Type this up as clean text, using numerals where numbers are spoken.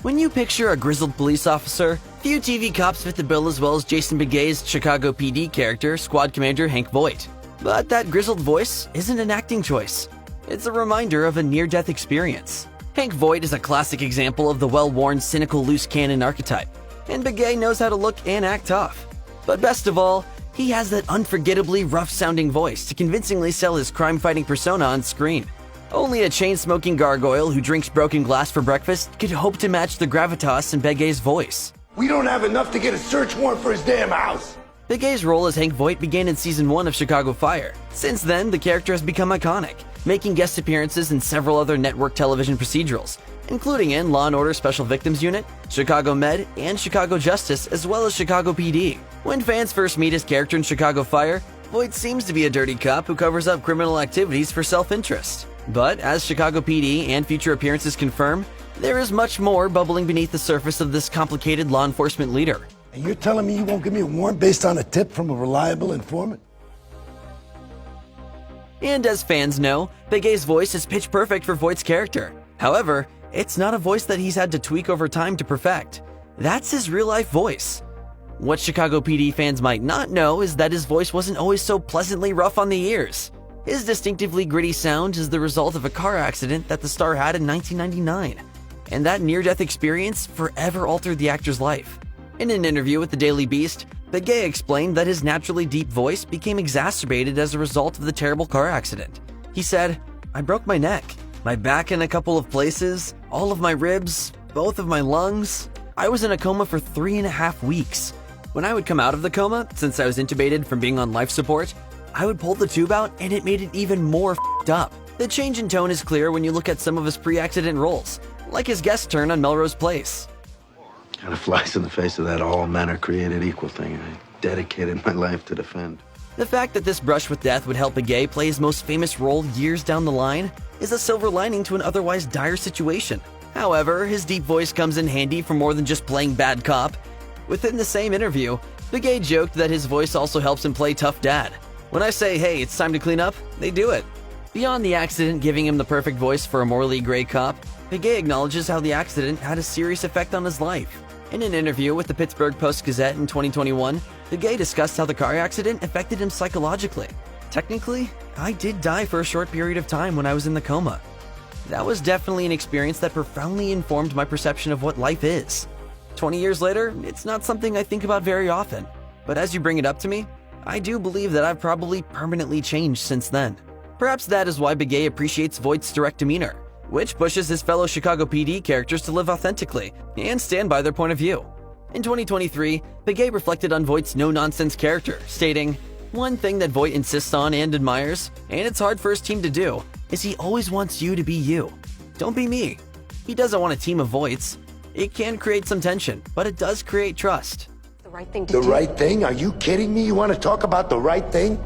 When you picture a grizzled police officer, few TV cops fit the bill as well as Jason Begay's Chicago PD character, Squad Commander Hank Voight. But that grizzled voice isn't an acting choice. It's a reminder of a near-death experience. Hank Voight is a classic example of the well-worn, cynical, loose cannon archetype, and Begay knows how to look and act tough. But best of all, he has that unforgettably rough-sounding voice to convincingly sell his crime-fighting persona on screen. Only a chain-smoking gargoyle who drinks broken glass for breakfast could hope to match the gravitas in Begay's voice. We don't have enough to get a search warrant for his damn house. Begay's role as Hank Voight began in Season 1 of Chicago Fire. Since then, the character has become iconic, making guest appearances in several other network television procedurals, including in Law & Order Special Victims Unit, Chicago Med, and Chicago Justice, as well as Chicago PD. When fans first meet his character in Chicago Fire, Voight seems to be a dirty cop who covers up criminal activities for self-interest. But as Chicago PD and future appearances confirm, there is much more bubbling beneath the surface of this complicated law enforcement leader. And you're telling me you won't give me a warrant based on a tip from a reliable informant? And as fans know, Begay's voice is pitch perfect for Voight's character. However, it's not a voice that he's had to tweak over time to perfect. That's his real-life voice. What Chicago PD fans might not know is that his voice wasn't always so pleasantly rough on the ears. His distinctively gritty sound is the result of a car accident that the star had in 1999, and that near-death experience forever altered the actor's life. In an interview with the Daily Beast, Begay explained that his naturally deep voice became exacerbated as a result of the terrible car accident. He said, "I broke my neck, my back in a couple of places, all of my ribs, both of my lungs. I was in a coma for 3.5 weeks. When I would come out of the coma, since I was intubated from being on life support, I would pull the tube out and it made it even more f***ed up." The change in tone is clear when you look at some of his pre-accident roles, like his guest turn on Melrose Place. Kind of flies in the face of that all men are created equal thing I dedicated my life to defend. The fact that this brush with death would help Begay play his most famous role years down the line is a silver lining to an otherwise dire situation. However, his deep voice comes in handy for more than just playing bad cop. Within the same interview, Begay joked that his voice also helps him play tough dad. "When I say, hey, it's time to clean up, they do it." Beyond the accident giving him the perfect voice for a morally gray cop, Begay acknowledges how the accident had a serious effect on his life. In an interview with the Pittsburgh Post-Gazette in 2021, Begay discussed how the car accident affected him psychologically. "Technically, I did die for a short period of time when I was in the coma. That was definitely an experience that profoundly informed my perception of what life is. 20 years later, it's not something I think about very often. But as you bring it up to me, I do believe that I've probably permanently changed since then." Perhaps that is why Begay appreciates Voight's direct demeanor, which pushes his fellow Chicago PD characters to live authentically and stand by their point of view. In 2023, Begay reflected on Voight's no-nonsense character, stating, "One thing that Voight insists on and admires, and it's hard for his team to do, is he always wants you to be you. Don't be me. He doesn't want a team of Voights. It can create some tension, but it does create trust." The right thing to The do. right thing? Are you kidding me? You want to talk about the right thing?